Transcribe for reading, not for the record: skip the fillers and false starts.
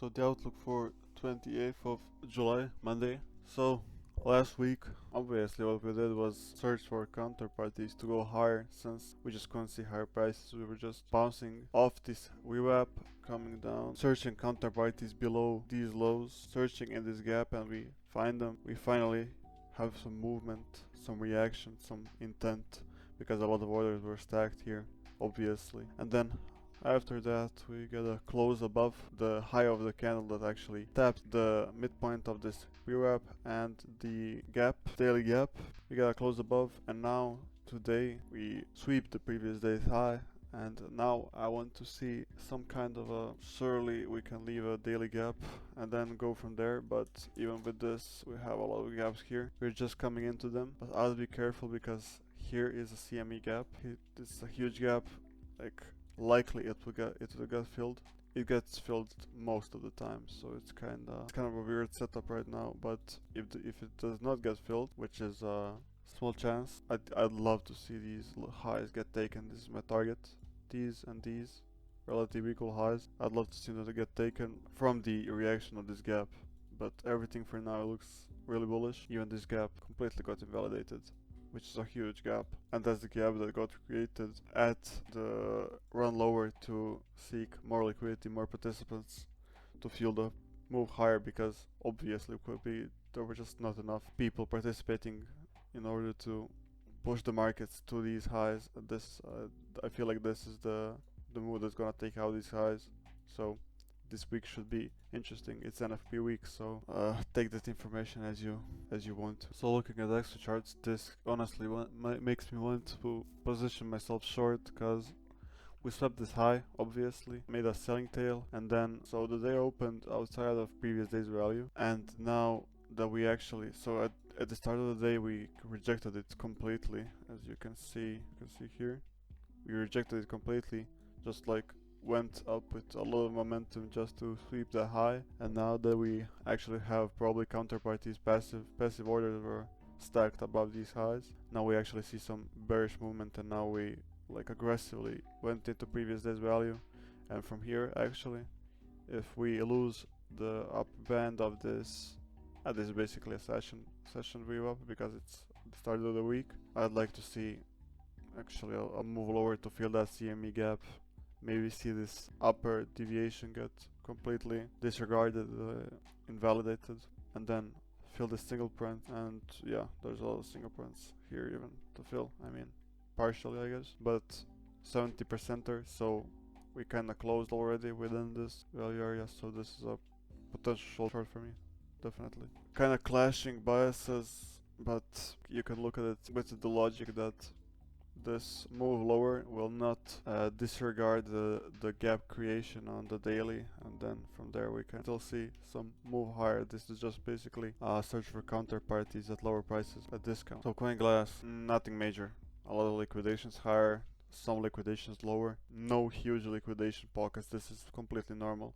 So the outlook for 28th of July, Monday. So last week, obviously what we did was search for counterparties to go higher since we just couldn't see higher prices. We were just bouncing off this VWAP, coming down, searching counterparties below these lows, searching in this gap, and we find them. We finally have some movement, some reaction, some intent, because a lot of orders were stacked here, obviously. And then after that, we get a close above the high of the candle that actually tapped the midpoint of this VWAP and the gap, daily gap. We got a close above, and now today we sweep the previous day's high. And now I want to see some kind of a, surely we can leave a daily gap and then go from there. But even with this, we have a lot of gaps here. We're just coming into them, but I'll be careful because here is a CME gap. It's a huge gap, like likely it will get filled. It gets filled most of the time, so it's kind of a weird setup right now. But if it does not get filled, which is a small chance, I'd love to see these highs get taken. This is my target. These and these relative equal highs. I'd love to see them to get taken from the reaction of this gap. But everything for now looks really bullish. Even this gap completely got invalidated, which is a huge gap, and that's the gap that got created at the run lower to seek more liquidity, more participants to fuel the move higher, because obviously there were just not enough people participating in order to push the markets to these highs. I feel like this is the move that's gonna take out these highs. So this week should be interesting. It's NFP week, so take that information as you want to. So looking at extra charts, this honestly makes me want to position myself short, because we swept this high, obviously, made a selling tail, and then so the day opened outside of previous day's value, and now that we actually, so at the start of the day we rejected it completely, as you can see here. We rejected it completely, just like went up with a lot of momentum just to sweep the high, and now that we actually have probably counterparties passive orders were stacked above these highs, now we actually see some bearish movement, and now we like aggressively went into previous day's value. And from here, actually, if we lose the upper band of this, this is basically a session view up because it's the start of the week, I'd like to see actually a move lower to fill that CME gap. Maybe see this upper deviation get completely disregarded, invalidated, and then fill the single print. And yeah, there's a lot of single prints here even to fill. I mean, partially I guess, but 70%er, so we kinda closed already within this value area, so this is a potential short for me, definitely. Kinda clashing biases, but you can look at it with the logic that this move lower will not disregard the gap creation on the daily, and then from there we can still see some move higher. This is just basically search for counterparties at lower prices at discount. So CoinGlass, nothing major. A lot of liquidations higher, some liquidations lower. No huge liquidation pockets. This is completely normal.